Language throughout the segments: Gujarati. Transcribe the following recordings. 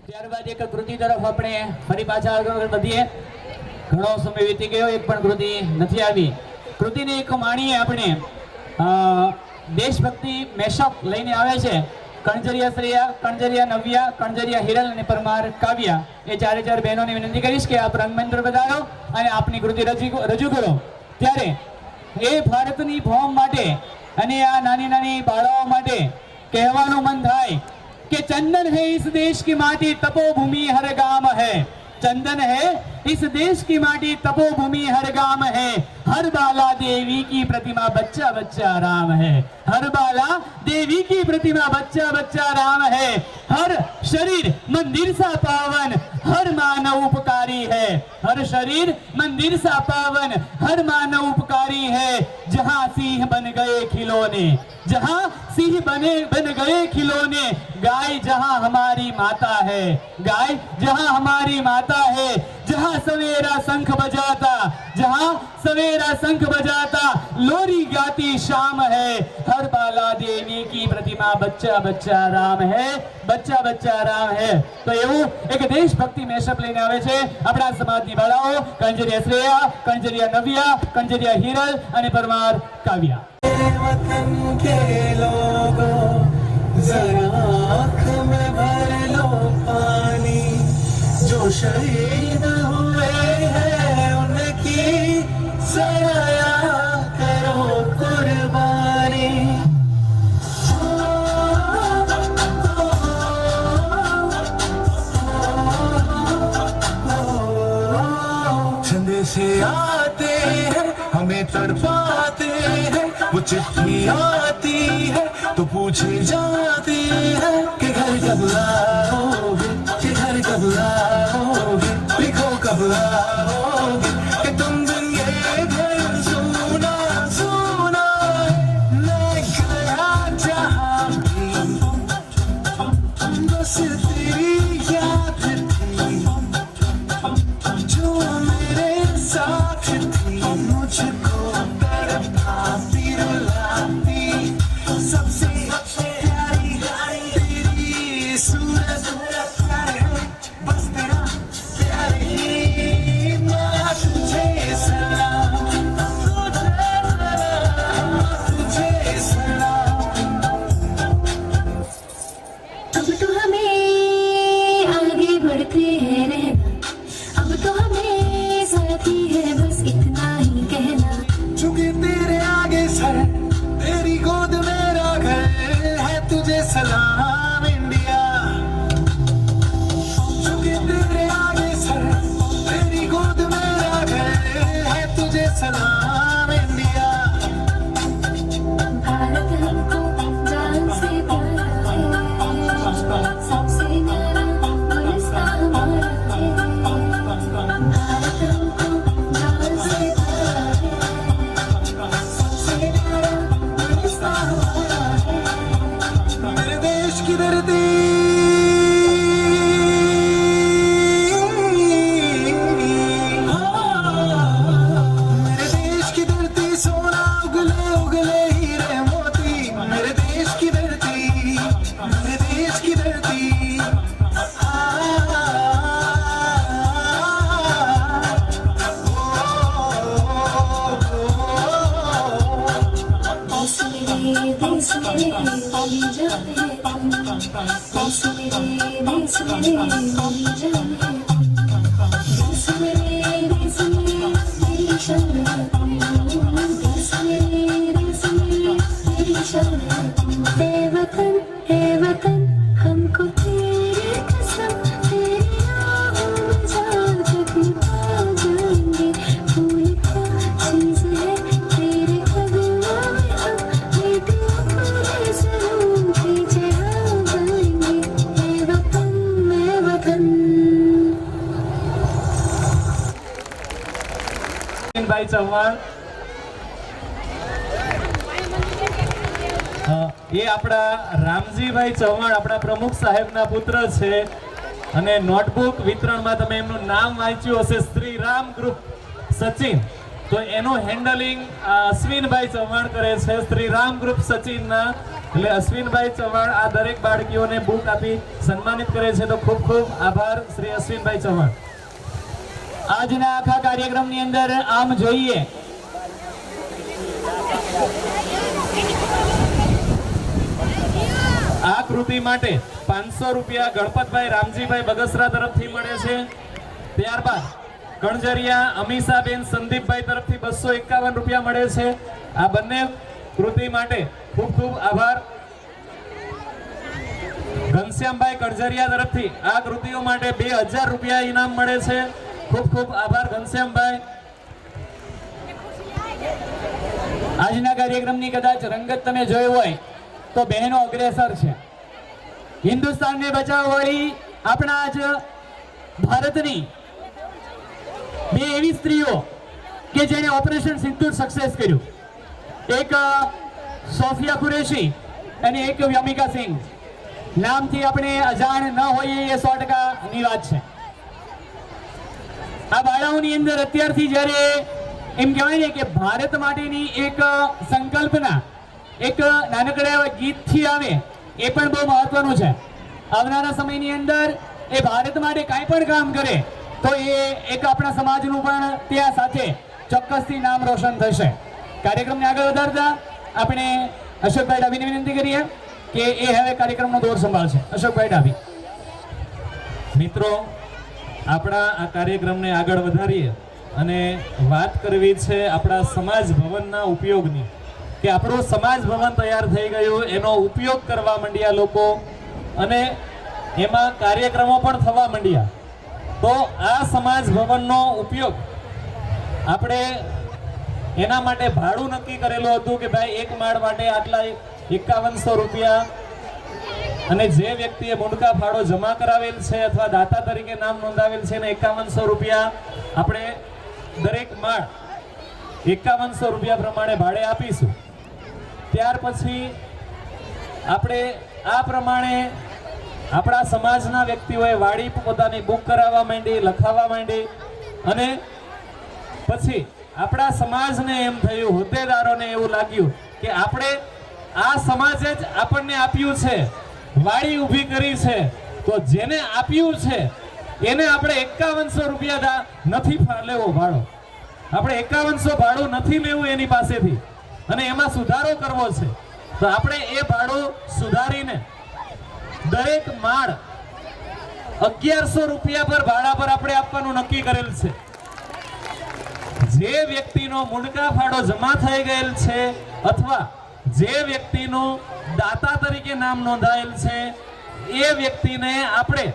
ત્યારબાદ એક કૃતિ તરફ આપણે ફરી પાછા આગળ વધીએ. ઘણો સમય વીતી ગયો, એક પણ કૃતિ નથી આવી. કૃતિને એક માણીએ આપણે. દેશભક્તિ મેશઅપ લઈને આવે છે કણજરિયા શ્રેયા, કણજરિયા નવ્યા, કણજરિયા હિરલ અને પરમાર કાવ્યા. એ ચારે ચાર બહેનોને વિનંતી કરીશ કે આપ રંગમંત્ર બતાવો અને આપની કૃતિ રજૂ કરો. ત્યારે એ ભારતની ભોમ માટે અને આ નાની નાની બાળાઓ માટે કહેવાનું મન થાય कि चंदन है इस देश की माटी तपोभूमि हर गांव है. चंदन है इस देश की माटी तपोभूमि हर गांव है. हर बाला देवी की प्रतिमा बच्चा बच्चा राम है. हर बाला देवी की प्रतिमा बच्चा बच्चा राम है. हर शरीर मंदिर सा पावन हर मानव उपकारी है. हर शरीर मंदिर सा पावन हर मानव उपकारी है. जहां सिंह बन गए खिलौने, जहां सिंह बन गए खिलौने, गाय जहां हमारी माता है, गाय जहां हमारी माता है. जहां सवेरा शंख बजाता, जहां सवेरा शंख बजाता लोरी गाती शाम है. हर बाला देवी की प्रतिमा बच्चा बच्चा राम है, बच्चा बच्चा राम है. તો એવું એક દેશભક્તિ મેશઅપ લઈને આવે છે આપણા સમાજની બાળાઓ કંજરિયા શ્રેયા, કંજરિયા નવ્યા, કંજરિયા હિરલ અને પરમાર કાવ્યા. वतन के लोगों जरा आँख में भर लो पानी, जो शहीद हुए हैं उनकी जरा याद करो कुर्बानी. छंदे से आते हैं हमें तड़पाते हैं, वो चिट्ठी आती है तो पूछे जाते हैं कि घर कब आओगे, कि घर कब आओगे, लिखो कब आओगे, कि तुम दिन ये घर सुना सुना मैं गया जहाँ भी बस तेरी याद थी जो मेरे साथ थी. मुझको तड़पाती रुलाती सबसे प्यारी तेरी सूरत है, बस तेरा प्यार ही मैं तुझे सलाम, तुझे सलाम. अब तो हमें आगे बढ़ते हैं रहना, अब तो हमें साथी है बस इतना ही कहना. चुके तेरे आगे सर, तेरी गोद मेरा घर है, तुझे सलाम इंडिया. चुके तेरे आगे सर, तेरी गोद मेरा घर है, तुझे सलाम इंडिया. भारत हमको जान से प्यारा है, सबसे प्यारा बरसता हमारा है. भारत हमको जान से प्यारा है, सबसे प्यारा बरसता हमारा है. मेरे देश की धरती मेरे देश की धरती सोना उगले उगले हीरे मोती. मेरे देश की धरती, मेरे देश की धरती देश मेरे बोली जाने, देश मेरे बोली जाने, देश मेरे मेरी शान, देश मेरी शान. हे वतन हमको तेरी कसम, तेरी राहों में जाकर निभा जाएंगे. फूल का चीज है तेरे कदमों में हम, बेटियों को ले सरूं पीछे आ जाएंगे. हे वतन मैं वतन. ભાઈ ચૌહાણ એ આપણા રામજીભાઈ ચૌહાણ આપણા પ્રમુખ સાહેબના પુત્ર છે અને નોટબુક વિતરણમાં તમે એમનું નામ વાંચ્યું હશે શ્રી રામ ગ્રુપ સચિન. તો એનું હેન્ડલિંગ અશ્વિનભાઈ ચૌહાણ કરે છે. શ્રી રામ ગ્રુપ સચિનના એટલે અશ્વિનભાઈ ચૌહાણ આ દરેક બાળકીઓને બુક આપી સન્માનિત કરે છે, તો ખૂબ ખૂબ આભાર શ્રી અશ્વિનભાઈ ચૌહાણ. આજના આખા કાર્યક્રમની અંદર આમ જોઈએ આ કૃતિ માટે 500 રૂપિયા ગણપતભાઈ રામજીભાઈ બગસરા તરફથી મળે છે. ત્યારબાદ કણજરિયા અમીષાબેન સંદીપભાઈ તરફથી 251 રૂપિયા મળે છે. આ બંને કૃતિ માટે ખૂબ ખૂબ આભાર. ઘનશ્યામભાઈ કણજરિયા તરફથી આ કૃતિઓ માટે 2000 રૂપિયા ઇનામ મળે છે. ખૂબ ખૂબ આભાર ઘનશ્યામભાઈ. આજના કાર્યક્રમની કદાચ રંગત તમે જોઈ હોય તો બહેનો અગ્રેસર છે. હિન્દુસ્તાનને બચાવવાળી આપણા જ ભારતની બે એવી સ્ત્રીઓ કે જેણે ઓપરેશન સિંદૂર સક્સેસ કર્યું. એક સોફિયા કુરેશી અને એક વ્યમિકા સિંહ. નામથી આપણે અજાણ ન હોઈએ એ 100%ની વાત છે. આ બાળાઓની અંદર અત્યારથી જ્યારે એમ કહેવાય ને કે ભારત માટેની એક સંકલ્પના એક નાનકડા એવા ગીતથી આવે એ પણ બહુ મહત્વનું છે. આવનારા સમયની અંદર એ ભારત માટે કાંઈ પણ કામ કરે તો એ એક આપણા સમાજનું પણ ત્યાં સાથે ચોક્કસથી નામ રોશન થશે. કાર્યક્રમને આગળ વધારતા આપણે અશોકભાઈ ડાભીને વિનંતી કરીએ કે એ હવે કાર્યક્રમનો દોર સંભાળશે. અશોકભાઈ ડાભી. મિત્રો, આપણા આ કાર્યક્રમને આગળ વધારીએ અને વાત કરવી છે આપણા સમાજ ભવનના ઉપયોગની, કે આપણું સમાજ ભવન તૈયાર થઈ ગયું, એનો ઉપયોગ કરવા માંડ્યા લોકો અને એમાં કાર્યક્રમો પણ થવા માંડ્યા. તો આ સમાજ ભવનનો ઉપયોગ આપણે એના માટે ભાડું નક્કી કરેલું હતું કે ભાઈ એક માળ માટે આટલા 5100 રૂપિયા, અને જે વ્યક્તિએ મુંડકા ફાળો જમા કરાવેલ છે અથવા દાતા તરીકે નામ નોંધાવેલ છે એને 5100 રૂપિયા આપણે દરેક માળ 5100 રૂપિયા પ્રમાણે ભાડે આપીશું. ત્યાર પછી આપણે આ પ્રમાણે આપણા સમાજના વ્યક્તિઓએ વાડી પોતાની બુક કરાવવા માંડી, લખાવવા માંડી, અને પછી આપણા સમાજને એમ થયું, હોદ્દેદારોને એવું લાગ્યું કે આપણે આ સમાજે જ આપણને આપ્યું છે, વાડી ઊભી કરી છે, તો જેને આપ્યું છે એને આપણે 5100 રૂપિયા નથી લેવો ભાડો, આપણે 5100 ભાડું નથી લેવું એની પાસેથી, અને એમાં સુધારો કરવો છે. તો આપણે એ ભાડું સુધારીને દરેક માળ 1100 રૂપિયા પર ભાડા પર આપણે આપવાનું નક્કી કરેલ છે. જે વ્યક્તિનો મુંડકા ફાળો જમા થઈ ગયેલ છે અથવા જે વ્યક્તિનું દાતા તરીકે નામ નોંધાયેલ છે એ વ્યક્તિને આપણે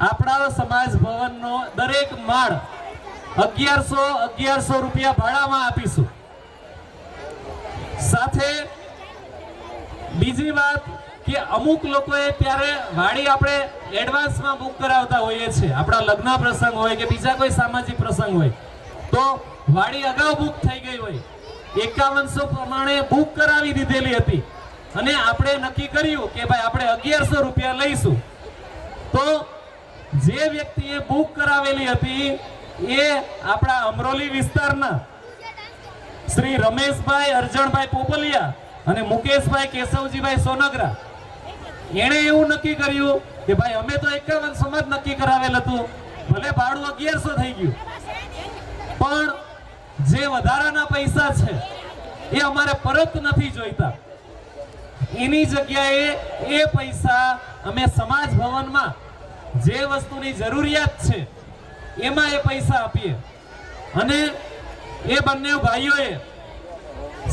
આપણા સમાજ ભવનનો દરેક માળ 1100 રૂપિયા ભાડામાં આપીશું. સાથે બીજી વાત કે અમુક લોકોએ ત્યારે વાડી આપણે એડવાન્સમાં બુક કરાવતા હોઈએ છીએ, આપણા લગ્ન પ્રસંગ હોય કે બીજા કોઈ સામાજિક પ્રસંગ હોય, તો વાડી અગાઉ બુક થઈ ગઈ હોય, 5100 પ્રમાણે બુક કરાવી દીધેલી હતી, અને આપણે નક્કી કર્યું કે ભાઈ આપણે 1100 રૂપિયા લઈશું. તો જે વ્યક્તિએ બુક કરાવેલી હતી એ આપણા અમરોલી વિસ્તારના શ્રી રમેશભાઈ અરજણભાઈ પોપલિયા અને મુકેશભાઈ કેશવજીભાઈ સોનગરા, એણે એવું નક્કી કર્યું કે ભાઈ અમે તો 5100 માં જ નક્કી કરાવેલ હતું, ભલે ભાડું 1100 થઈ ગયું, પણ જે વધારાના પૈસા છે એ અમારે પરત નથી જોઈતા. એની જગ્યાએ એ પૈસા અમે સમાજ ભવનમાં જે વસ્તુની જરૂરિયાત છે એમાં એ પૈસા આપીએ. અને એ બંને ભાઈઓએ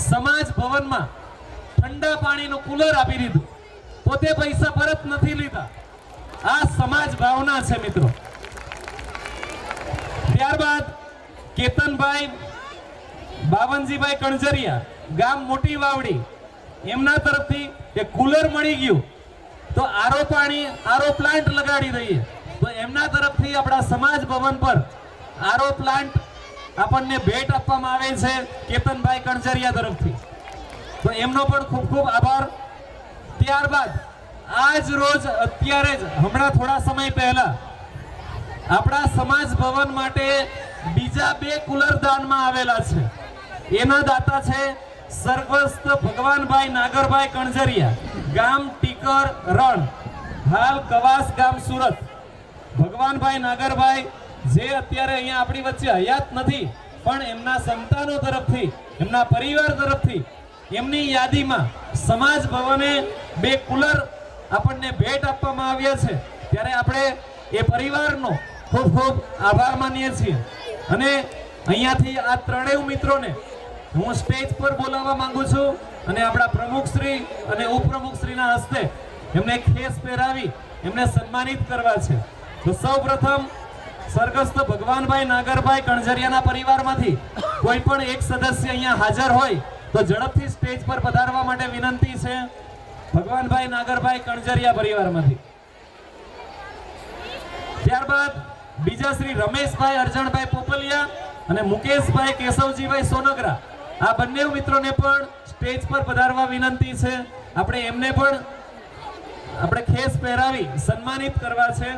સમાજ ભવનમાં ઠંડા પાણીનું કુલર આપી દીધું, પોતે પૈસા પરત નથી લીધા. આ સમાજ ભાવના છે મિત્રો. ત્યારબાદ કેતનભાઈ બાવનજીભાઈ કણજરિયા, ગામ મોટી વાવડી, એમના તરફથી કે કુલર મળી ગયું તો આરો પ્લાન્ટ લગાડી દઈએ, તો એમના તરફથી આપણા સમાજ ભવન પર આરો પ્લાન્ટ આપણને ભેટ આપવામાં આવે છે કેતનભાઈ કણજરિયા તરફથી, તો એમનો પણ ખૂબ ખૂબ આભાર. ત્યારબાદ આજ રોજ અત્યારે જ હમણાં થોડા સમય પહેલા આપણા સમાજ ભવન માટે બીજા 2 કુલર દાનમાં આવેલા છે. એના દાતા છે સ્વર્ગસ્થ ભગવાનભાઈ નાગરભાઈ કણઝરિયા, ગામ ટીકર રણ, હાલ કવાસ ગામ, સુરત. ભગવાનભાઈ નાગરભાઈ જે અત્યારે અહીંયા આપણી વચ્ચે હયાત નથી, પણ એમના સંતાનો તરફથી, એમના પરિવાર તરફથી એમની યાદીમાં સમાજ ભવને 2 કુલર આપણને ભેટ આપવામાં આવ્યા છે. ત્યારે આપણે એ પરિવારનો ખૂબ ખૂબ આભાર માનીએ છીએ. અને અહીંયાથી આ ત્રણેય મિત્રોને હું સ્ટેજ પર બોલાવવા માંગુ છું અને આપણા પ્રમુખશ્રી અને ઉપપ્રમુખશ્રીના હસ્તે એમને ખેસ પહેરાવી એમને સન્માનિત કરવા છે. તો સૌપ્રથમ સ્વર્ગસ્થ ભગવાનભાઈ નાગરભાઈ કણઝરિયાના પરિવારમાંથી કોઈ પણ એક સદસ્ય અહીંયા હાજર હોય તો ઝડપથી સ્ટેજ પર પધારવા માટે વિનંતી છે. ભગવાનભાઈ નાગરભાઈ કણઝરિયા પરિવારમાંથી. ત્યારબાદ બીજા શ્રી રમેશભાઈ અરજણભાઈ પોપલિયા અને મુકેશભાઈ કેશવજીભાઈ સોનગરા, આ બંને મિત્રોને પણ સ્ટેજ પર પધારવા વિનંતી છે. આપણે એમને પણ આપણે ખેસ પહેરાવી સન્માનિત કરવા છે.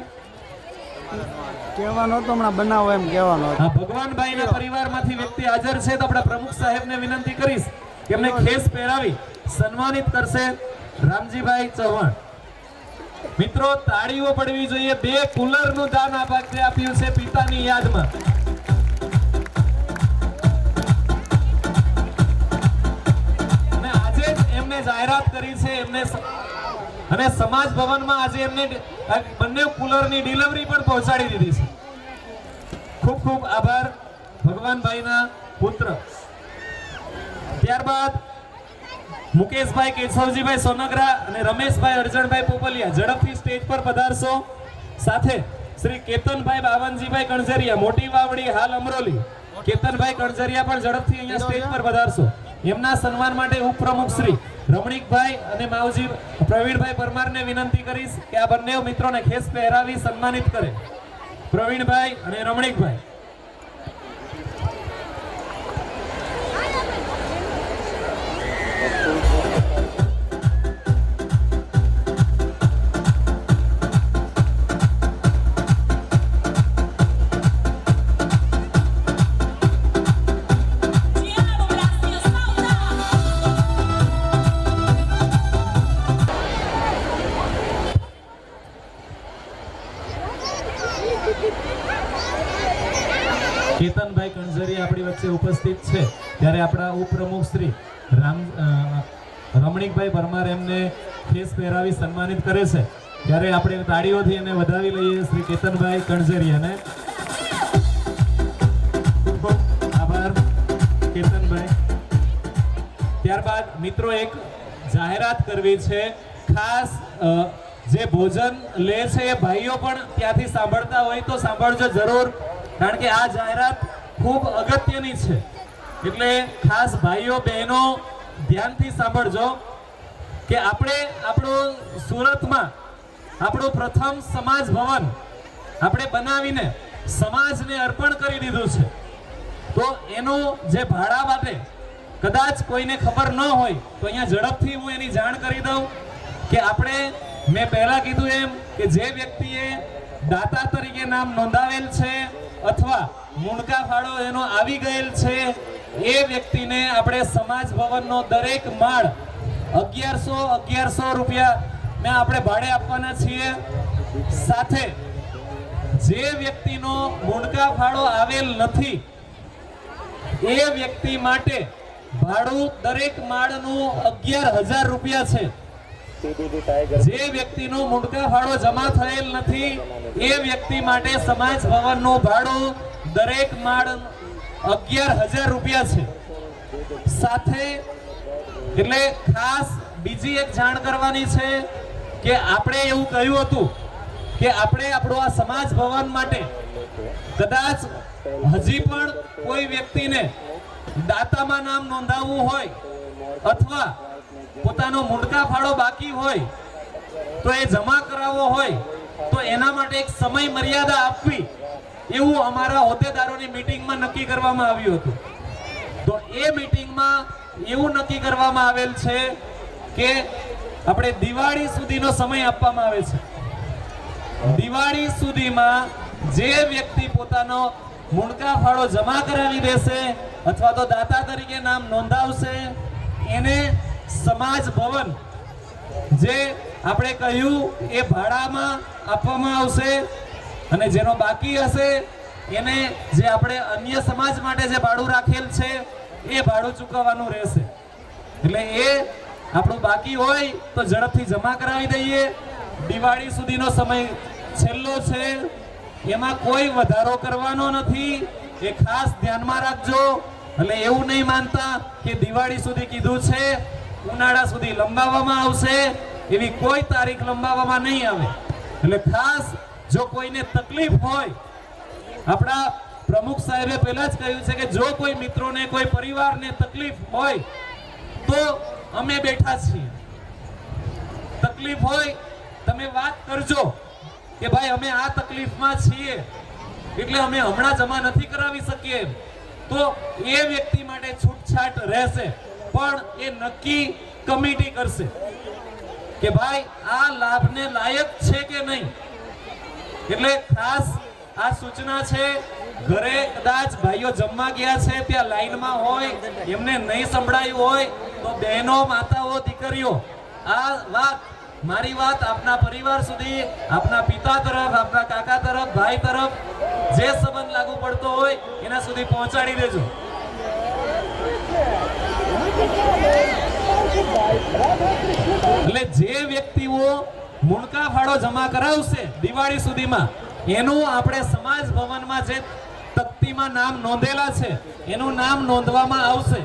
કહેવાનો તો હમણાં બનાવો એમ કહેવાનો હતો. આ ભગવાનભાઈના પરિવારમાંથી વ્યક્તિ હાજર છે તો આપણે પ્રમુખ સાહેબને વિનંતી કરીશ કે એમને ખેસ પહેરાવી સન્માનિત કરશે. રામજીભાઈ ચૌહાણ. મિત્રો તાળીઓ પડવી જોઈએ. 2 કુલરનું દાન આપ્યું છે પિતાની યાદમાં. અને આજે જ એમને જાહેરાત કરી છે એમને, અને સમાજ ભવનમાં આજે એમને બંને કુલરની ડિલિવરી પણ પહોંચાડી દીધી છે. ખૂબ ખૂબ આભાર ભગવાનભાઈના પુત્ર. ત્યારબાદ મુકેશભાઈ કેશવજીભાઈ સોનગરા અને રમેશભાઈ અરજણભાઈ પોપલિયા ઝડપથી સ્ટેજ પર પધારશો. સાથે શ્રી કેતનભાઈ બાવનજીભાઈ કણઝરિયા, મોટી વાવડી, હાલ અમરોલી. કેતનભાઈ કણઝરિયા પણ ઝડપથી અહીંયા સ્ટેજ પર પધારશો. એમના સન્માન માટે ઉપપ્રમુખ શ્રી રમણીકભાઈ અને માવજી પ્રવીણભાઈ પરમારને વિનંતી કરીશ કે આ બંને મિત્રોને ખેસ પહેરાવી સન્માનિત કરે. પ્રવીણભાઈ અને રમણીકભાઈ. કેતનભાઈ કણઝરિયા આપણી વચ્ચે ઉપસ્થિત છે ત્યારે આપણા ઉપપ્રમુખ શ્રી રમણીકભાઈ પરમાર એમને ખેસ પહેરાવી સન્માનિત કરે છે. ત્યારે આપણે તાળીઓથી એને વધાવી લઈએ શ્રી કેતનભાઈ કણઝરિયાને. ખૂબ ખૂબ આભાર કેતનભાઈ. ત્યારબાદ મિત્રો એક જાહેરાત કરવી છે. ખાસ જે ભોજન લે છે એ ભાઈઓ પણ ત્યાંથી સાંભળતા હોય તો સાંભળજો જરૂર, કારણ કે આ જાહેરાત ખૂબ અગત્યની છે. એટલે ખાસ ભાઈઓ બહેનો ધ્યાનથી સાંભળજો કે આપણે આપણું સુરતમાં આપણું પ્રથમ સમાજ ભવન આપણે બનાવીને સમાજને અર્પણ કરી દીધું છે. તો એનું જે ભાડા માટે કદાચ કોઈને ખબર ન હોય તો અહીંયા ઝડપથી હું એની જાણ કરી દઉં કે આપણે મેં પહેલા કીધું એમ કે જે વ્યક્તિએ દાતા તરીકે નામ નોંધાવેલ છે અથવા મુણકા ફાળો એનો આવી ગયેલ છે એ વ્યક્તિને આપણે સમાજ ભવનનો દરેક માળ 1100 રૂપિયા ને આપણે ભાડે આપવાના છીએ. સાથે જે વ્યક્તિનો મુણકા ફાળો આવેલ નથી એ વ્યક્તિ માટે ભાડું દરેક માળનું 11,000 રૂપિયા છે. જે વ્યક્તિનો મુણકા ફાળો જમા થયેલ નથી એ વ્યક્તિ માટે સમાજ ભવનનું ભાડું દરેક માળ 11,000 રૂપિયા છે. સાથે એટલે ખાસ બીજી એક જાણ કરવાની છે કે આપણે એવું કહ્યું હતું કે આપણે આપણું આ સમાજ ભવન માટે કદાચ હજી પણ કોઈ વ્યક્તિને દાતામાં નામ નોંધાવવું હોય અથવા પોતાનો મુણકા ફાળો બાકી હોય તો એ જમા કરાવવો હોય તો એના માટે એક સમય મર્યાદા આપવી એવું અમારા હોદ્દેદારોની મીટિંગમાં નક્કી કરવામાં આવ્યું હતું. તો એ મીટિંગમાં એવું નક્કી કરવામાં આવેલ છે કે આપણે દિવાળી સુધીનો સમય આપવામાં આવે છે. દિવાળી સુધીમાં જે વ્યક્તિ પોતાનો મુણકા ફાળો જમા કરાવી દેશે અથવા તો દાતા તરીકે નામ નોંધાવશે એને સમાજ ભવન જે આપણે કહ્યું એ ભાડામાં આપવામાં આવશે અને જેનો બાકી હશે એને જે આપણે અન્ય સમાજ માટે જે ભાડું રાખેલ છે એ ભાડું ચૂકવવાનું રહેશે. એટલે એ આપણું બાકી હોય તો ઝડપથી જમા કરાવી દઈએ. દિવાળી સુધીનો સમય છેલ્લો છે, એમાં કોઈ વધારો કરવાનો નથી, એ ખાસ ધ્યાનમાં રાખજો. એટલે એવું નહીં માનતા કે દિવાળી સુધી કીધું છે, ઉનાળા સુધી લંબાવવામાં આવશે, એવી કોઈ તારીખ લંબાવવામાં નહીં આવે. એટલે ખાસ જો કોઈને તકલીફ હોય, આપણા પ્રમુખ સાહેબે પહેલા જ કહ્યું છે કે જો કોઈ મિત્રોને કોઈ પરિવારને તકલીફ હોય તો અમે બેઠા છીએ. તકલીફ હોય તમે વાત કરજો કે ભાઈ અમે આ તકલીફમાં છીએ એટલે અમે હમણાં જમા નથી કરાવી શકીએ, તો એ વ્યક્તિ માટે છૂટછાટ રહેશે, પણ એ નક્કી કમિટી કરશે કે ભાઈ આ લાભને લાયક છે કે નહીં. એટલે ખાસ આ સૂચના છે. ઘરે કદાચ ભાઈઓ જમવા ગયા છે, ત્યાં લાઈનમાં હોય, એમને નહીં સંભળાયું હોય તો બહેનો, માતાઓ, દીકરીઓ આ વાત, મારી વાત આપના પરિવાર સુધી, આપના પિતા તરફ, આપના કાકા તરફ, ભાઈ તરફ જે સંબંધ લાગુ પડતો હોય એના સુધી પહોંચાડી દેજો. એટલે જે વ્યક્તિઓ મુણકા ફાળો જમા કરાવશે દિવાળી સુધીમાં, એનું આપણે સમાજ ભવનમાં જે તકતીમાં નામ નોંધેલા છે એનું નામ નોંધવામાં આવશે.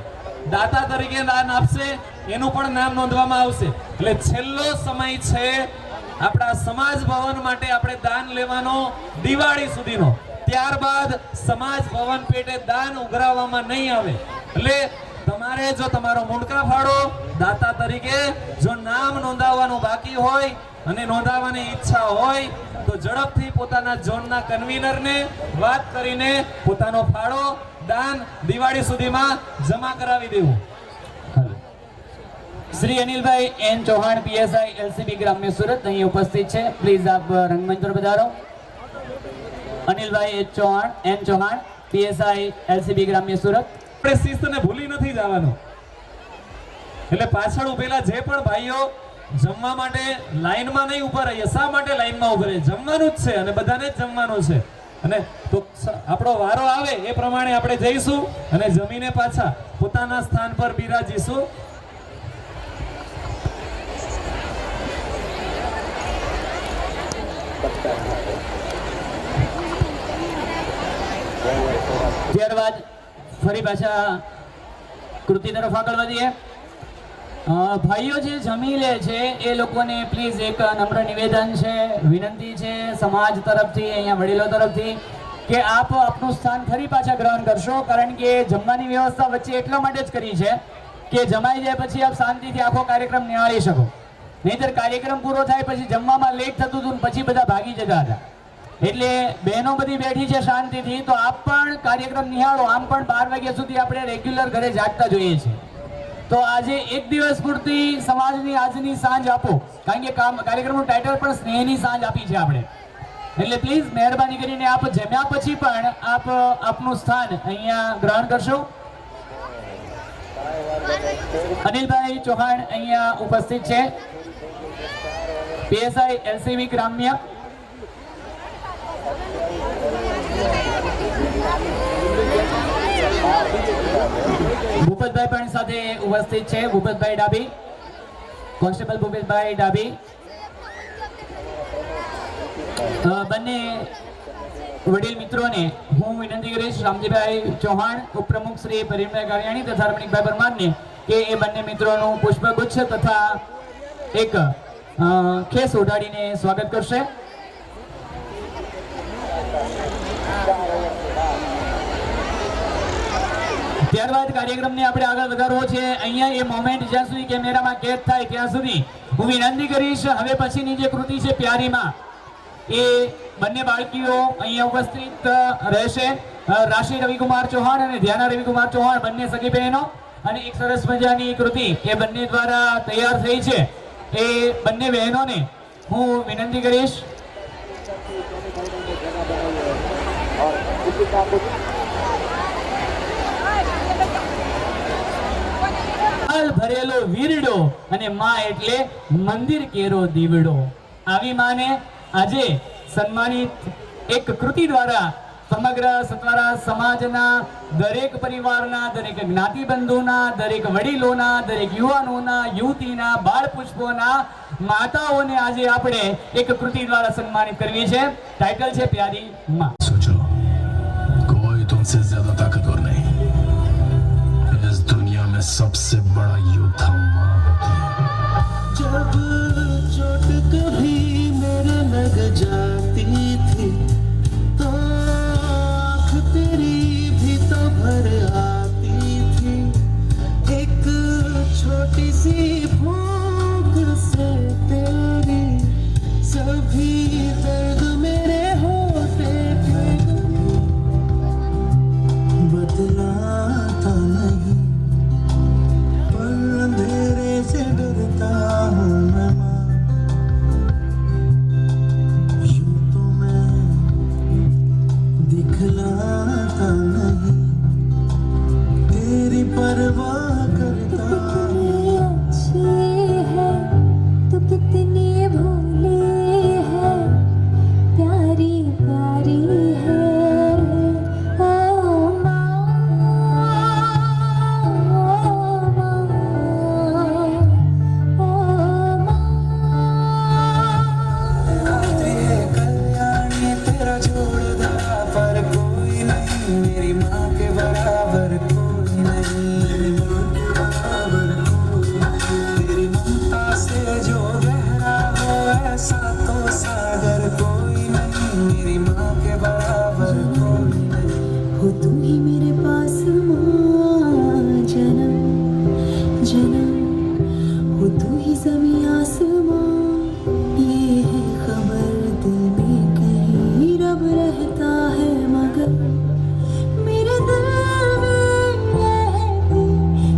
દાતા તરીકે દાન આપશે એનું પણ નામ નોંધવામાં આવશે. એટલે છેલ્લો સમય છે આપણા સમાજ ભવન માટે આપણે દાન લેવાનો દિવાળી સુધીનો. ત્યારબાદ સમાજ ભવન પેટે દાન ઉઘરાવવામાં નહીં આવે. એટલે તમારે જો તમારો મુંડકા ફાળો દાતા તરીકે જો નામ નોંધાવવાનું બાકી હોય અને નોંધાવવાની ઈચ્છા હોય તો ઝડપથી પોતાના ઝોનના કન્વીનરને વાત કરીને પોતાનો ફાળો દાન દિવાળી સુધીમાં જમા કરાવી દેવું. શ્રી અનિલભાઈ એન ચૌહાણ પીએસઆઈ એલસીબી ગ્રામ્ય સુરત અહીં ઉપસ્થિત છે. પ્લીઝ આપ રંગમંચ પર પધારો. અનિલભાઈ એન ચૌહાણ પીએસઆઈ એલસીબી ગ્રામ્ય સુરત. આપણે શિસ્તને ભૂલી નથી જવાનું. એટલે પાછળ ઉભેલા જે પણ ભાઈઓ જમવા માટે લાઈનમાં નહીં ઉભા રહીએ. શા માટે લાઈનમાં ઉભા રહીએ? જમવાનું જ છે અને બધાને જ જમવાનું છે. અને તો આપણો વારો આવે એ પ્રમાણે આપણે જઈશું અને જમીને પાછા પોતાના સ્થાન પર બિરાજીશું. ત્યારબાદ ફરી પાછા કૃતિ તરફ આગળ વધીએ. ભાઈઓ જે જમી લે છે એ લોકોને પ્લીઝ એક નમ્ર નિવેદન છે, વિનંતી છે સમાજ તરફથી, અહીંયા વડીલો તરફથી કે આપ આપનું સ્થાન ફરી પાછા ગ્રહણ કરશો. કારણ કે જમવાની વ્યવસ્થા વચ્ચે એટલા માટે જ કરી છે કે જમાઈ જાય પછી આપ શાંતિથી આખો કાર્યક્રમ નિહાળી શકો. નહીંતર કાર્યક્રમ પૂરો થાય પછી જમવામાં લેટ થતું હતું, પછી બધા ભાગી જતા હતા. એટલે બહેનો બધી બેઠી છે શાંતિથી, તો આપ પણ કાર્યક્રમ નિહાળો. આમ પણ 12 વાગ્યા સુધી આપણે રેગ્યુલર ઘરે જાગતા જોઈએ છીએ. તો આજે એક દિવસ પૂરતી સમાજની આજની સાંજ આપો. કારણ કે કાર્યક્રમનું ટાઇટલ પણ સ્નેહની સાંજ આપી છે આપણે. એટલે પ્લીઝ મહેરબાની કરીને આપ જમ્યા પછી પણ આપ આપનું સ્થાન અહીંયા ગ્રહણ કરશો. અનિલભાઈ ચૌહાણ અહીંયા ઉપસ્થિત છે, પીએસઆઈ એલસીબી ગ્રામ્ય. ભૂપતભાઈ પણ સાથે ઉપસ્થિત છે. ભૂપતભાઈ ડાબી, કોન્સ્ટેબલ ભૂપતભાઈ ડાબી. બંને વડીલ મિત્રોને હું વિનંતી કરીશ, રામજીભાઈ ચૌહાણ, ઉપપ્રમુખ શ્રી પરિમભાઈ કારિયાણી તથા રમણીકભાઈ પરમારને, કે એ બંને મિત્રોનું પુષ્પગુચ્છ તથા એક ખેસ ઉડાડીને સ્વાગત કરશે. ત્યારબાદ કાર્યક્રમને આપણે આગળ વધારવો છે. અહીંયા એ મોમેન્ટ જ્યાં સુધી કેમેરામાં કેદ થાય ત્યાં સુધી હું વિનંતી કરીશ. હવે પછીની જે કૃતિ છે પ્યારીમાં, એ બંને બાળકીઓ અહીંયા ઉપસ્થિત રહેશે. રાશિ રવિકુમાર ચૌહાણ અને ધ્યાના રવિકુમાર ચૌહાણ, બંને સગી બહેનો. અને એક સરસ મજાની કૃતિ એ બંને દ્વારા તૈયાર થઈ છે. એ બંને બહેનોને હું વિનંતી કરીશ. હાલ ભરેલો વીરડો અને માં એટલે મંદિર કેરો દીવડો. આવી માને આજે સન્માનિત એક કૃતિ દ્વારા સમગ્ર સતવારા સમાજના દરેક પરિવારના, દરેક જ્ઞાતિબંધુના, દરેક વડીલોના, દરેક યુવાનોના, યુવતીના, બાળ પુષ્પોના, માતાઓને આજે આપણે એક કૃતિ દ્વારા સન્માનિત કરવી છે. ટાઇટલ છે પ્યારી માં. सोचो कोई तुमसे ज्यादा ताकतवर नहीं. इस दुनिया में सबसे बड़ा योद्धा माँ होती है. जब चोट कभी मेरे लग जाती थी तो आँख तेरी भी तो भर आती थी. एक छोटी सी भूख से तेरी सभी दर्द मेरे होते थे. बदलाता नहीं पर अंधेरे से डरता हूँ मैं माँ. यूं तो मैं दिखलाता नहीं तेरी परवाह करता कितनी अच्छी है तू, कितनी भोली है, प्यारी प्यारी है ओ माँ, ओ माँ. खाती है कल्याणी तेरा जोड़दा पर कोई नहीं. मेरी माँ के बराबर कोई नहीं. तेरी ममता से जो गहरा हो ऐसा तो सागर कोई नहीं. मेरी माँ के बराबर कोई नहीं. हो तुम ही मेरे पास माँ, जन्म जन्म हो तू ही ज़मीं आसमां. ये है खबर दिल में कहीं रब रहता है मगर मेरे दिल में रहती भोली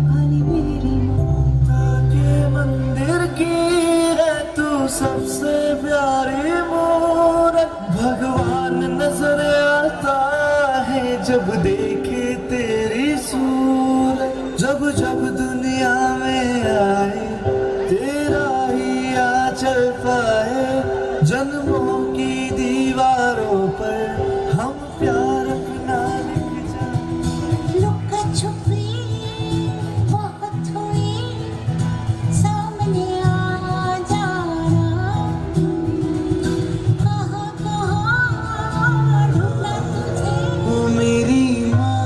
भाली मेरी माँ. के मंदिर की है तू सबसे प्यारी मूरत. भगवान नजर आता है जब देखे तेरी सूरत. जब जब दुनिया में आए तेरा ही आंचल पाए. जन्मों की दीवारों पर हम प्यार अपना लिख जाए. लुका छुपी बहुत हुई, सामने आ जाना. कहाँ कहाँ ढूंढा तुझे. ओ मेरी माँ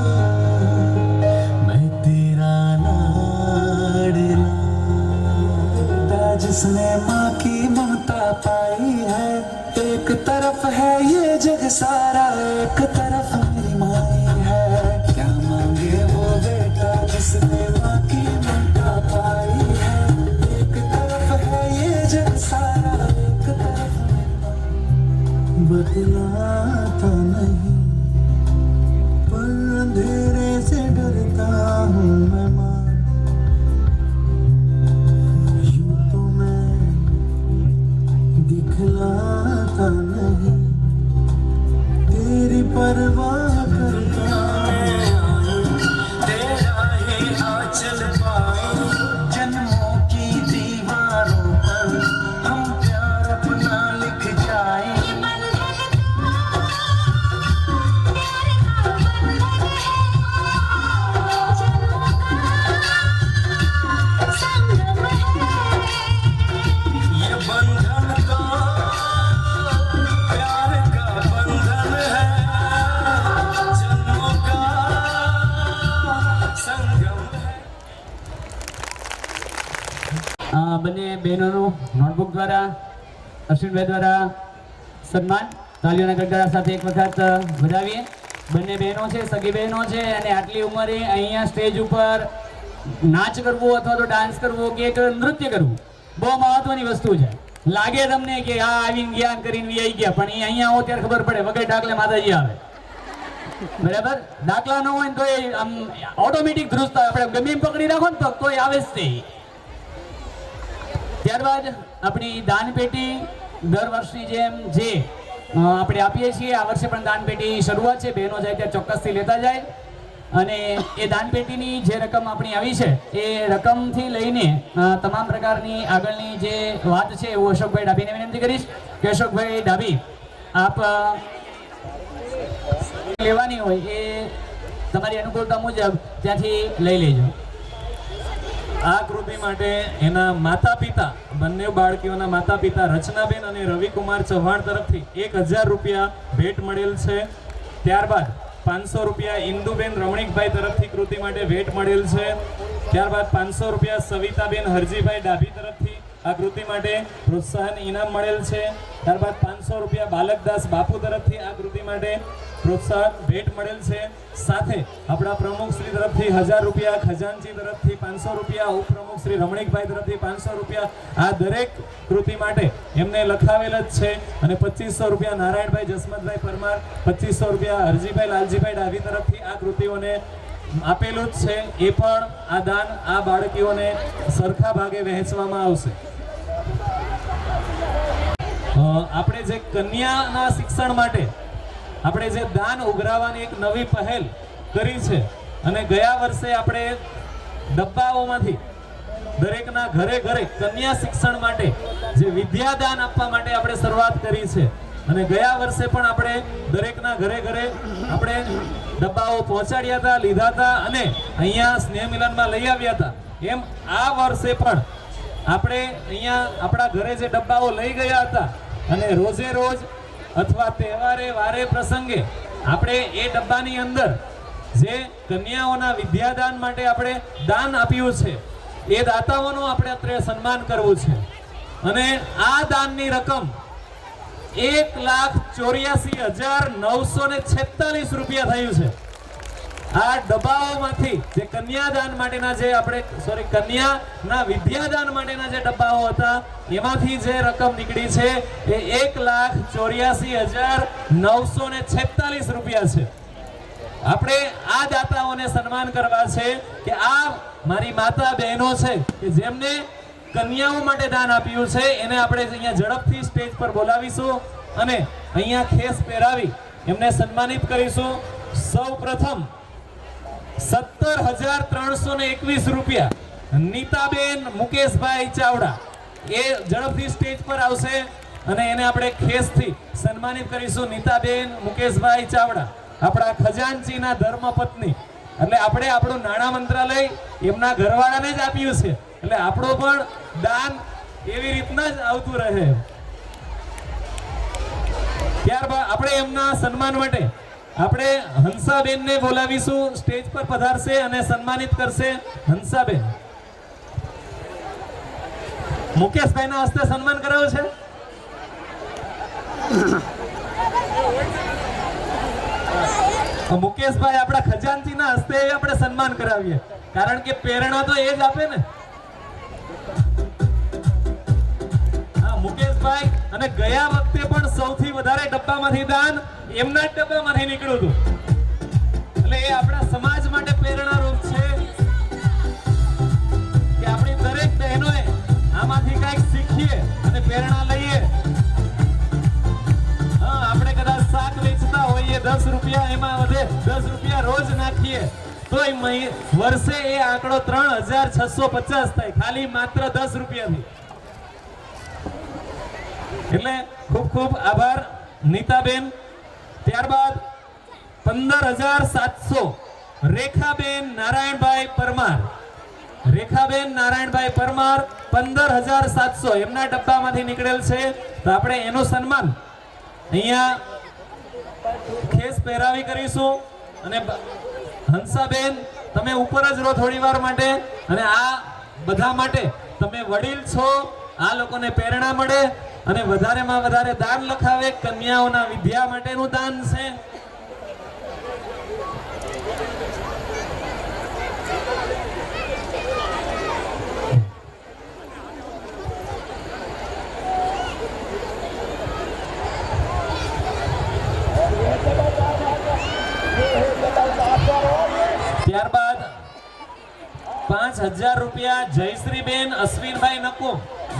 मैं तेरा लाडला. जिसने माँ की ममता पाई है. एक तरफ है ये जग सारा, एक तरफ मेरी माँ है. क्या मांगे वो बेटा जिसने माँ की ममता पाई है. एक तरफ है ये जग सारा, एक तरफ मेरी माँ. बदलाता नहीं पर अंधेरे से डरता हूँ मैं माँ. यूं तो मैं दिखलाता नहीं तेरी परवाह करता हूँ. तेरा ही आंचल पाए जन्मों की दीवारों पर हम प्यार अपना लिख जाए. ये बंधन का प्यार का बंधन है. जन्मों का संगम है. બંને બહેનોનું નોટબુક દ્વારા અશ્વિનભાઈ દ્વારા સન્માન તાલીઓના ગગડા સાથે એક વખત વધાવીએ. બંને બહેનો છે, સગી બહેનો છે અને આટલી ઉંમરે અહીંયા સ્ટેજ ઉપર નાચ કરવો અથવા તો ડાન્સ કરવો કે એક નૃત્ય કરવું બહુ મહત્વની વસ્તુ છે. લાગે તમને કે આ આવીને ગયા ને કરીને વી આવી ગયા, પણ એ અહીંયા આવો ત્યારે ખબર પડે વગર ડાકલે માતાજી આવે. બરાબર, દાખલા ન હોય ને તો એ આમ ઓટોમેટિક ધ્રુજતા આપણે ગમે એમ પકડી રાખો ને પગ તો આવે જ તે. ત્યારબાદ આપણી દાનપેટી દર વર્ષની જેમ જે આપણે આપીએ છીએ, આ વર્ષે પણ દાનપેટી શરૂઆત છે. બહેનો જાય ત્યાં ચોક્કસથી લેતા જાય. અને એ દાનપેટીની જે રકમ આપણી આવી છે એ રકમથી લઈને તમામ પ્રકારની આગળની જે વાત છે એવું અશોકભાઈ ડાભીને વિનંતી કરીશ કે અશોકભાઈ ડાભી આપ લેવાની હોય એ તમારી અનુકૂળતા મુજબ ત્યાંથી લઈ લેજો. આ કૃતિ માટે એના માતા પિતા, બંને બાળકીઓના માતા પિતા રચનાબેન અને રવિકુમાર ચૌહાણ તરફથી 1000 રૂપિયા ભેટ મળેલ છે. ત્યારબાદ 500 રૂપિયા ઇન્દુબેન રમણીકભાઈ તરફથી કૃતિ માટે ભેટ મળેલ છે. ત્યારબાદ 500 રૂપિયા સવિતાબેન હરજીભાઈ ડાભી તરફથી આ કૃતિ માટે પ્રોત્સાહન ઇનામ મળેલ છે. ત્યારબાદ 500 રૂપિયા બાલકદાસ બાપુ તરફથી આ કૃતિ માટે પ્રોત્સાહન ભેટ મળેલ છે. સાથે આપણા પ્રમુખ શ્રી તરફથી 1000 રૂપિયા, ખજાનચી તરફથી 500 રૂપિયા, ઉપપ્રમુખ શ્રી રમણીકભાઈ તરફથી 500 રૂપિયા, આ દરેક કૃતિ માટે એમને લખાવેલ જ છે. અને 2500 રૂપિયા નારાયણભાઈ જસમતભાઈ પરમાર, 2500 રૂપિયા હરજીભાઈ લાલજીભાઈ ડાભી તરફથી આ કૃતિઓને આપેલું જ છે. એ પણ આ દાન આ બાળકીઓને સરખા ભાગે વહેંચવામાં આવશે. આપણે જે કન્યાના શિક્ષણ માટે આપણે જે દાન ઉઘરાવવાની એક નવી પહેલ કરી છે અને ગયા વર્ષે આપણે ડબ્બાઓમાંથી દરેકના ઘરે ઘરે કન્યા શિક્ષણ માટે જે વિદ્યાદાન આપવા માટે આપણે શરૂઆત કરી છે. અને ગયા વર્ષે પણ આપણે દરેકના ઘરે ઘરે આપણે ડબ્બાઓ પહોંચાડ્યા હતા, લીધા હતા અને અહીંયા સ્નેહ મિલનમાં લઈ આવ્યા હતા. એમ આ વર્ષે પણ આપણે અહીંયા આપણા ઘરે જે ડબ્બાઓ લઈ ગયા હતા અને રોજે રોજ અથવા તહેવારે વારે પ્રસંગે આપણે એ ડબ્બાની અંદર જે કન્યાઓના વિદ્યાદાન માટે આપણે દાન આપ્યું છે એ દાતાઓનું આપણે અત્યારે સન્માન કરવું છે. અને આ દાનની રકમ 1,84,946 રૂપિયા થયું છે. આ ડબ્બાઓમાંથી જે કન્યાદાન માટેના જે આપણે કન્યાના વિદ્યાદાન માટેના જે ડબ્બાઓ હતા એમાંથી જે રકમ નીકળી છે એ 1,84,946 રૂપિયા છે. આપણે આ દાતાઓને સન્માન કરવા છે કે આ મારી માતા બહેનો છે કે જેમને કન્યાઓ માટે દાન આપ્યું છે એને આપણે અહીંયા ઝડપથી સ્ટેજ પર બોલાવીશું અને અહીંયા ખેસ પહેરાવી એમને સન્માનિત કરીશું. સૌ પ્રથમ 17,321 રૂપિયા નીતાબેન મુકેશભાઈ ચાવડા એ ઝડપથી સ્ટેજ પર આવશે અને એને આપણે ખેસથી સન્માનિત કરીશું. નીતાબેન મુકેશભાઈ ચાવડા આપણા ખજાનચીના ધર્મપત્ની, એટલે આપણે આપણું નાણાં મંત્રાલય એમના ઘરવાળાને જ આપ્યું છે એટલે આપણું પણ દાન એવી રીતના જ આવતું રહે. ત્યારબાદ આપણે એમના સન્માન માટે આપણે હંસાબેનને બોલાવીશું, સ્ટેજ પર પધારશે અને સન્માનિત કરશે. હંસાબેન, મુકેશભાઈના હસ્તે સન્માન કરાવ્યું છે. મુકેશભાઈ આપણા ખજાનચીના હસ્તે આપણે સન્માન કરાવીએ કારણ કે પ્રેરણા તો એ જ આપે ને. હા, મુકેશભાઈ અને ગયા વખતે પણ સૌથી વધારે ડબ્બામાંથી દાન એમના જ ડબ્બામાંથી નીકળ્યું હતું એટલે એ આપણા સમાજ માટે પ્રેરણારૂપ છે કે આપણી દરેક બહેનોએ આમાંથી કંઈક શીખીએ અને પ્રેરણા લઈએ. હા, આપણે કદાચ શાક વેચતા હોઈએ 10 રૂપિયા એમાં વધે 10 રૂપિયા રોજ નાખીએ તો વર્ષે એ આંકડો 3,650 થાય ખાલી માત્ર 10 રૂપિયાથી. એટલે ખૂબ ખૂબ આભાર નીતાબેન. ત્યારબાદ 15,700 રેખાબેન નારાયણભાઈ પરમાર. રેખાબેન નારાયણભાઈ પરમાર 15,700 એમના ડબ્બામાંથી નીકળેલ છે તો આપણે એનું સન્માન અહીંયા ખેસ પહેરાવી કરીશું. અને હંસાબેન તમે ઉપર જ રહો થોડી વાર માટે અને આ બધા માટે તમે વડીલ છો, આ લોકોને પ્રેરણા મળે અને વધારેમાં વધારે દાન લખાવે. કન્યાઓના વિદ્યા માટેનું દાન છે. ત્યારબાદ 5,000 રૂપિયા જયશ્રીબેન અશ્વિનભાઈ નકુમ.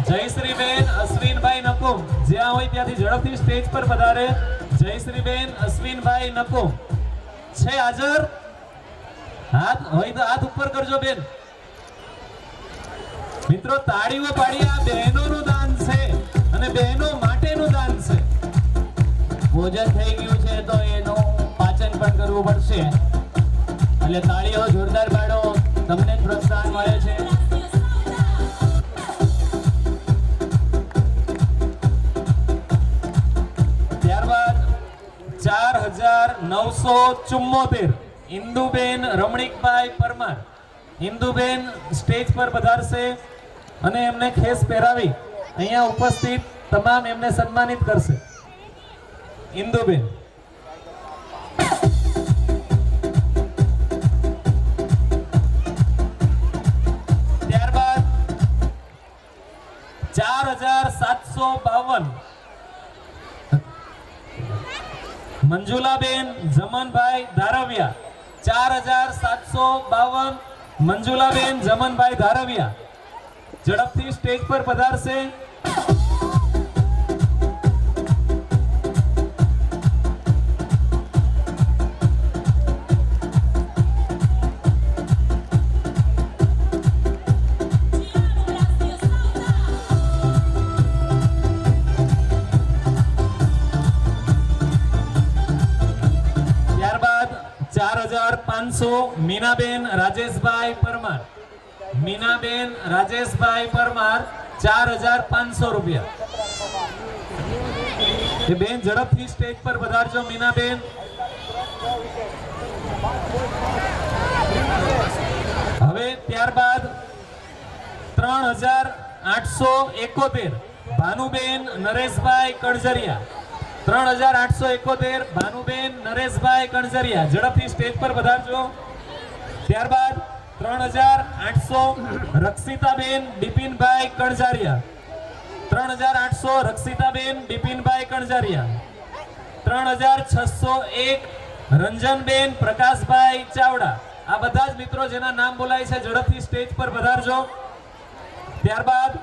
જયશ્રીબેન અશ્વિનભાઈ નકુમ જ્યાં હોય ત્યાંથી ઝડપથી સ્ટેજ પર પધારે. જયશ્રીબેન અશ્વિનભાઈ નકુમ છે હાજર? હાથ હોય તો હાથ ઉપર કરજો બેન. મિત્રો તાળીઓ પાડી, આ બહેનોનું દાન છે અને બહેનો માટેનું દાન છે. ભોજન થઈ ગયું છે તો એનું પાચન પણ કરવું પડશે, એટલે તાળીઓ જોરદાર પાડો, તમને જ પ્રોત્સાહન મળે છે. ત્યારબાદ 4974 ઇન્દુબેન રમણીકભાઈ પરમાર. ઇન્દુબેન સ્ટેજ પર પધારશે અને એમને ખેસ પહેરાવી અહીંયા ઉપસ્થિત તમામ એમને સન્માનિત કરશે. ઇન્દુબેન. ત્યારબાદ 4752 મંજુલાબેન જમનભાઈ ધારવિયા. 4752 મંજુલાબેન જમનભાઈ ધારવિયા ઝડપથી સ્ટેજ પર પધારશે. ત્યારબાદ 4500 મીનાબેન રાજેશભાઈ પરમાર. મીનાબેન રાજેશભાઈ પરમાર 4500 રૂપિયા. એ બેન ઝડપથી સ્ટેજ પર પધારજો. મીનાબેન. હવે ત્યારબાદ 3871 ભાનુબેન નરેશભાઈ કણઝરિયા. 3871 ભાનુબેન નરેશભાઈ કણઝરિયા ઝડપથી સ્ટેજ પર પધારજો. ત્યારબાદ 3800 રક્ષિતાબેન બિપિનભાઈ કણઝારિયા. 3800 રક્ષિતાબેન બિપિનભાઈ કણઝારિયા. 3601 રંજનબેન પ્રકાશભાઈ ચાવડા. આ બધા જ મિત્રો જેના નામ બોલાય છે ઝડપથી સ્ટેજ પર પધારજો. ત્યારબાદ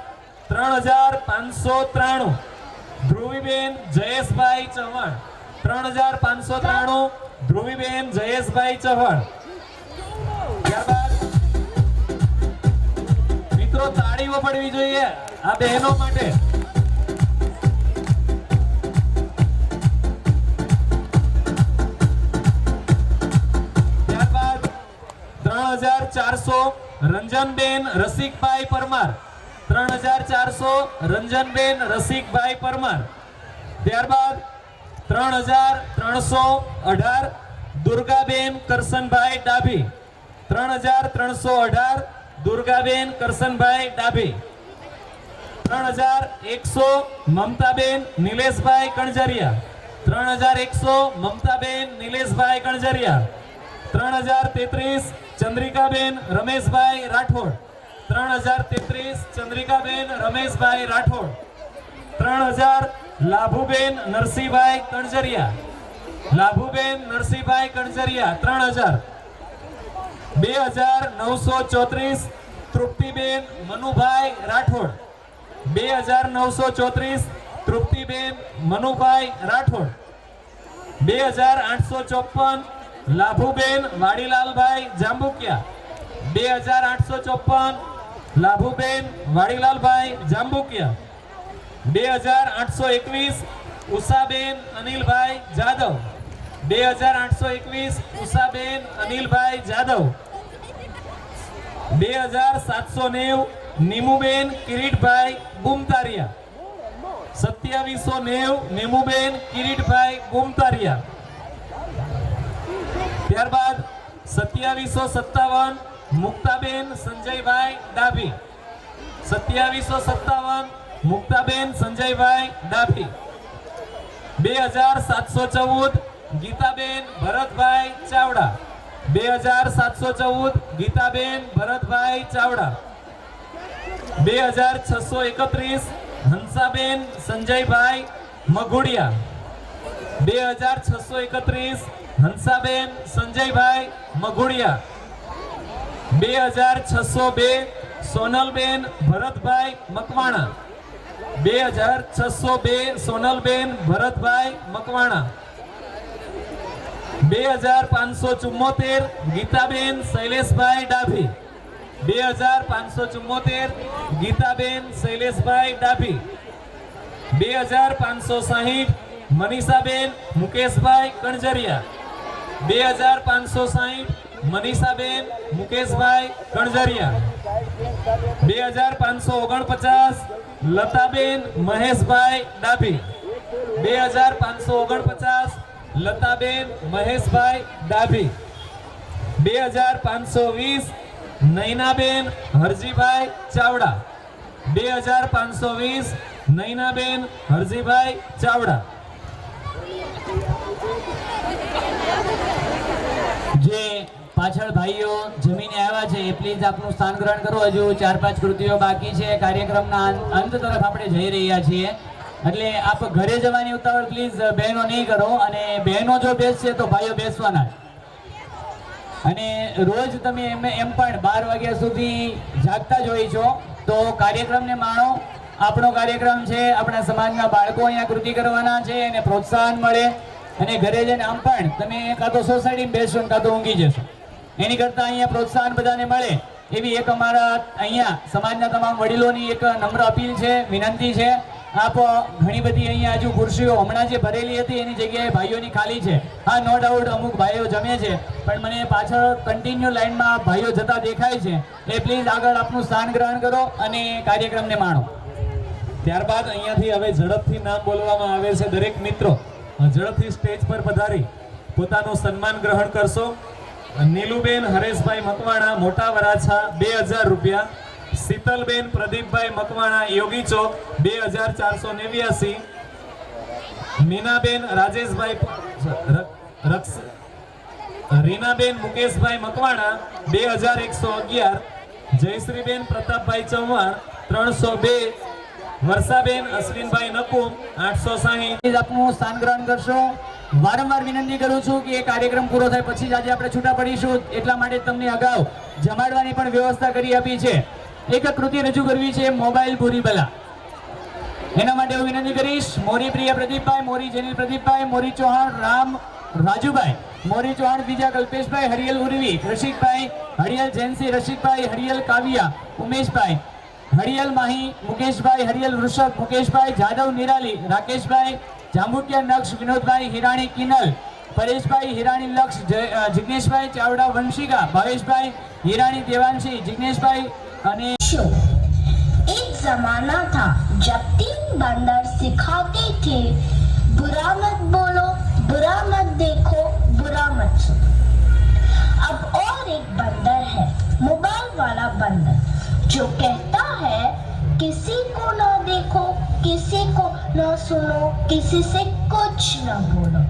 3593 ધ્રુવીબેન જયેશભાઈ ચૌહાણ. 3593 ધ્રુવીબેન જયેશભાઈ ચૌહાણ. ત્યારબાદ મિત્રો તાળીઓ પડવી જોઈએ આ બહેનો માટે. ત્યારબાદ 3400 રંજનબેન રસિકભાઈ પરમાર. 3400 રંજનબેન રસિકભાઈ પરમાર. ત્યારબાદ 3318 દુર્ગાબેન કરસનભાઈ ડાભી. 3318 દુર્ગાબેન કરસનભાઈ ડાભી. 3100 મમતાબેન નિલેશભાઈ કણઝરિયા. 3100 મમતાબેન નિલેશભાઈ કણઝરિયા. 3033 ચંદ્રિકાબેન રમેશભાઈ રાઠોડ. 3033 ચંદ્રિકાબેન રમેશભાઈ રાઠોડ. 3000 લાભુબેન નરસિંહભાઈ કણઝરિયા. લાભુબેન નરસિંહભાઈ કણઝરિયા 3000. 2934 તૃપ્તિબેન મનુભાઈ રાઠોડ. 2934 તૃપ્તિબેન મનુભાઈ રાઠોડ. 2854 લાભુબેન વાડીલાલભાઈ જાંબુકિયા. 2854 લાભુબેન વાડીલાલભાઈ જાંબુકિયા. 2821 ઉષાબેન અનિલભાઈ જાદવ. 2821 ઉષાબેન અનિલભાઈ જાદવ. 2790 નીમુબેન કિરીટભાઈ ગુમતારિયા. 2790 નીમુબેન કિરીટભાઈ ગુમતારિયા. ત્યારબાદ 2757 મુક્તાબેન સંજયભાઈ ડાભી. 2757 મુક્તાબેન સંજયભાઈ ડાભી. 2714 ગીતાબેન ભરતભાઈ ચાવડા. 2714 ગીતાબેન ભરતભાઈ ચાવડા. 2631 હંસાબેન સંજયભાઈ મઘોડિયા. 2631 હંસાબેન સંજયભાઈ મઘોડિયા. 2602 સોનલબેન ભરતભાઈ મકવાણા. 2602 સોનલબેન ભરતભાઈ મકવાણા. 2574 ગીતાબેન શૈલેષભાઈ ડાભી. 2574 ગીતાબેન શૈલેષભાઈ ડાભી. 2560 મનીષાબેન મુકેશભાઈ કણજરિયા. 2560 મનીષાબેન મુકેશભાઈ કણજરિયા. 2549 લતાબેન મહેશભાઈ ડાભી. 2549 લતાબેન મહેશભાઈ ડાભી. 2520 નૈનાબેન હરજીભાઈ ચાવડા. 2520 નૈનાબેન હરજીભાઈ ચાવડા. જે પાછળ ભાઈઓ જમીને આવ્યા છે એ પ્લીઝ આપનું સ્થાન ગ્રહણ કરો. હજુ 4-5 કૃતિઓ બાકી છે. કાર્યક્રમના અંત તરફ આપણે જઈ રહ્યા છીએ, એટલે આપ ઘરે જવાની ઉતાવળ પ્લીઝ બહેનો નહીં કરો, અને બહેનો જો બેસશે તો ભાઈઓ બેસવાના જ. અને રોજ તમે એમ પણ 12 વાગ્યા સુધી જાગતા જ હોય છો, તો કાર્યક્રમને માણો. આપણો કાર્યક્રમ છે, આપણા સમાજના બાળકો અહીંયા કૃતિ કરવાના છે, એને પ્રોત્સાહન મળે. અને ઘરે જઈને આમ પણ તમે કાં તો સોસાયટીમાં બેસશો ને કાં તો ઊંઘી જશો, એની કરતાં અહીંયા પ્રોત્સાહન બધાને મળે એવી એક અમારા અહીંયા સમાજના તમામ વડીલોની એક નમ્ર અપીલ છે, વિનંતી છે. આપ ઘણી બધી અહીંયા હજુ ખુરશીઓ હમણાં જે ભરેલી હતી એની જગ્યાએ ભાઈઓની ખાલી છે. હા, નો ડાઉટ અમુક ભાઈઓ જમે છે, પણ મને પાછળ કન્ટિન્યુ લાઈનમાં ભાઈઓ જતા દેખાય છે. એ પ્લીઝ આગળ આપનું સ્થાન ગ્રહણ કરો અને કાર્યક્રમને માણો. ત્યારબાદ અહીંયાથી હવે ઝડપથી નામ બોલવામાં આવે છે. દરેક મિત્રો ઝડપથી સ્ટેજ પર પધારી પોતાનું સન્માન ગ્રહણ કરશો. નીલુબેન હરેશભાઈ મકવાણા મોટા વરાછા 2000 રૂપિયા. શીતલબેન પ્રદીપભાઈ મકવાણા યોગી ચોક 2489. મીનાબેન રાજેશભાઈ રીનાબેન મુકેશભાઈ મકવાણા 2111. જયશ્રીબેન પ્રતાપભાઈ ચૌહાણ 302. વર્ષાબેન અશ્વિનભાઈ નકુમ 860. પ્લીઝ આપનું સ્થાન ગ્રહણ કરશો. વારંવાર વિનંતી કરું છું કે એ કાર્યક્રમ પૂરો થાય પછી જ આજે આપણે છૂટા પડીશું, એટલા માટે તમને અગાઉ જમાડવાની પણ વ્યવસ્થા કરી આપી છે. એક કૃતિ રજૂ કરવી છે, મોબાઈલ પૂરી બલા. એના માટે હું વિનંતી કરીશ, મોરી પ્રિયા પ્રદીપભાઈ, મોરી જેનિલ પ્રદીપભાઈ, મોરી ચૌહાણ રામ રાજુભાઈ, મોરી ચૌહાણ બીજા કલ્પેશભાઈ, હરિયલ ઉર્વી, રસિકભાઈ, હરિયલ જયંતિ, રસિકભાઈ, હરિયલ કાવ્યા, ઉમેશભાઈ, હરિયલ માહી, મુકેશભાઈ, હરિયલ વૃષભ, મુકેશભાઈ, જાદવ નિરાલી, રાકેશભાઈ, જાંબુટિયા નક્ષ, વિનોદભાઈ, હિરાણી કિનલ, પરેશભાઈ, હિરાણી લક્ષ, જિગ્નેશભાઈ ચાવડા વંશિકા, ભાવેશભાઈ, હિરાણી દેવાંશી, જિગ્નેશભાઈ અને एक जमाना था जब 3 बंदर सिखाते थे, बुरा मत बोलो, बुरा मत देखो, बुरा मत सुनो. अब और एक बंदर है, मोबाइल वाला बंदर, जो कहता है किसी को ना देखो, किसी को ना सुनो, किसी से कुछ ना बोलो.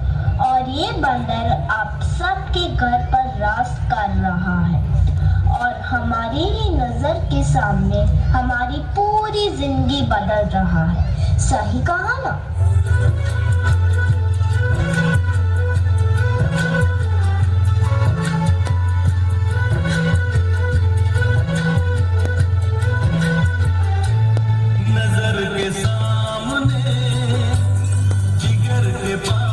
और ये बंदर आप सबके घर पर राज कर रहा है और हमारी ही नजर के सामने हमारी पूरी जिंदगी बदल रहा है. सही कहा ना? नजर के सामने जिगर के पास,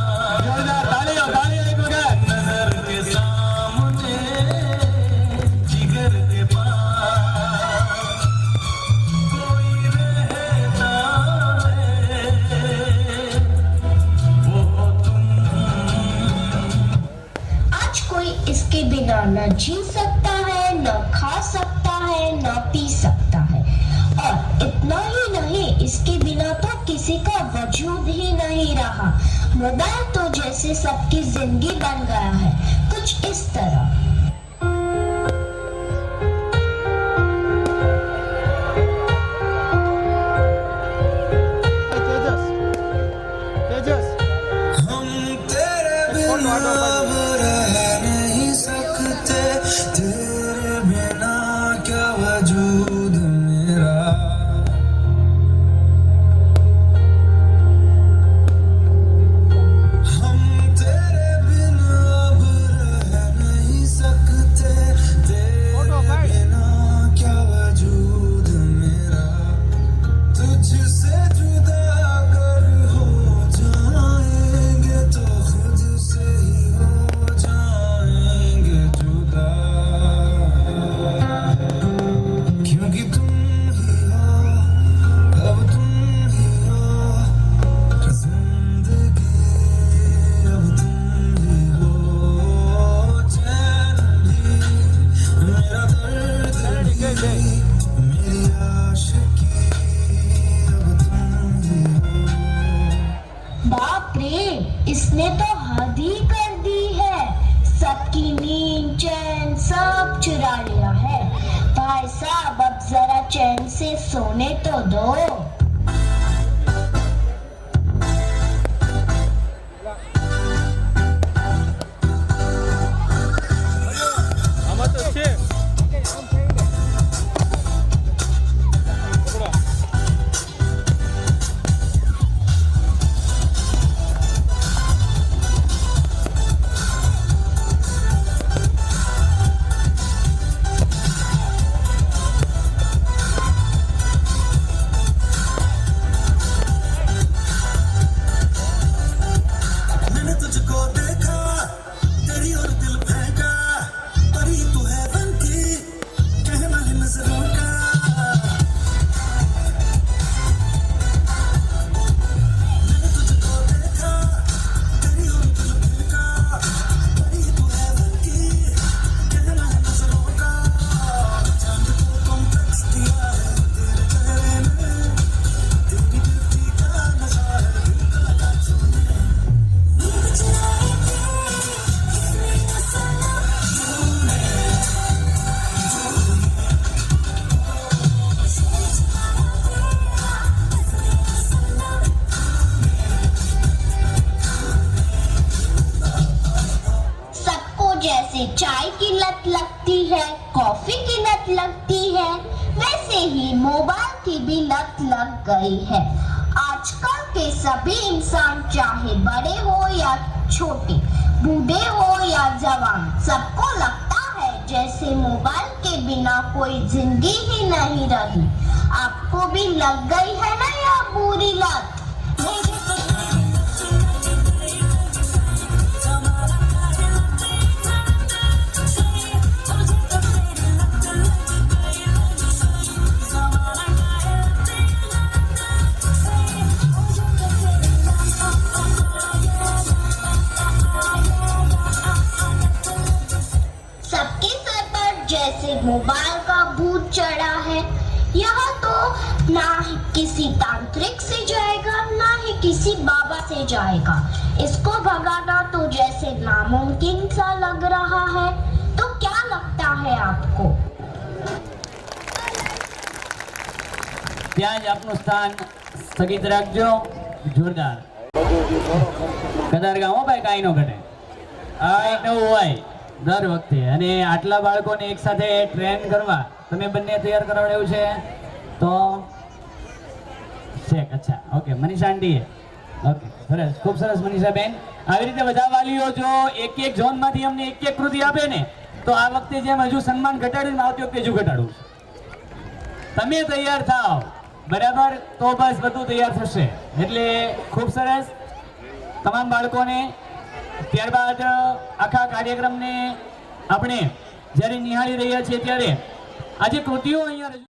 જોરદાર તાળીઓ, તાળીઓ એક વખત. नजर के सामने जिगर के पास कोई रहता है, वो तुम. आज कोई इसके बिना न जी सकता है, न खा सकता है, न पी सकता है. और इतना ही नहीं, इसके बिना तो किसी का वजूद ही नहीं रहा. मोबाइल तो जैसे सबकी जिंदगी बन गया है, कुछ इस तरह. તેજસ हम तेरे बिना अब रह नहीं सकते, तेरे बिना क्या वजूद मेरा. हम तेरे बिना अब रह नहीं सकते, तेरे बिना क्या वजूद मेरा. तुझसे जुदा अगर हो जाएंगे तो खुद से ही हो हद ही कर दी है। सबकी नींद चैन सब चुरा लिया है। भाई साहब अब जरा चैन से सोने तो दो। मैंने तुझको देखा, तेरी और दिल फेंका, परी तू है बनती, कहना है नजरों का। मैंने तुझको देखा, तेरी और दिल फेंका, परी तू है बनती, कहना है नजरों का। चांद को कॉम्प्लेक्स दिया है तेरे चेहरे ने, तेरी ब्यूटी का नशा है दिल का लगा छूने। सबको जैसे चाय की लत लगती है, कॉफी की लत लगती है, वैसे ही मोबाइल की भी लत लग गई है। आजकल के सभी इंसान चाहे बड़े हो या छोटे, बूढ़े हो या जवान, सबको लगता है जैसे मोबाइल के बिना कोई जिंदगी ही नहीं रही। आपको भी लग गई है ना यह बुरी लत? सबके सर पर जैसे मोबाइल का भूत चढ़ा है। यह तो ना ही किसी तांत्रिक से जाएगा, ना ही किसी बाबा से जाएगा। इसको भगाना तो जैसे नामुमकिन सा लग रहा है। तो क्या लगता है आपको? ત્યાં જ આપનું સ્થાન સ્થગિત રાખજો. જોરદાર કતારગામ હો ભાઈ, કાંઈ ન ઘટે. આ એક નવું હોય દર વખતે. અને આટલા બાળકોને એક સાથે ટ્રેન કરવા તમે બંને તૈયાર કરાવડાવ્યું છે તો શેખ. અચ્છા, ઓકે. મનીષા આંટીએ, ઓકે, સરસ, ખૂબ સરસ મનીષાબેન. આવી રીતે બધા વાલીઓ જો એક એક ઝોનમાંથી અમને એક એક કૃતિ આપે ને તો આ વખતે જેમ હજુ સન્માન ઘટાડ્યું ને આવતી વખતે હજુ ઘટાડવું. તમે તૈયાર થાવ બરાબર તો બસ બધું તૈયાર થશે. એટલે ખૂબ સરસ તમામ બાળકોને. ત્યારબાદ આખા કાર્યક્રમને આપણે જ્યારે નિહાળી રહ્યા છીએ ત્યારે આજે કૃતિઓ અહીંયા રજૂ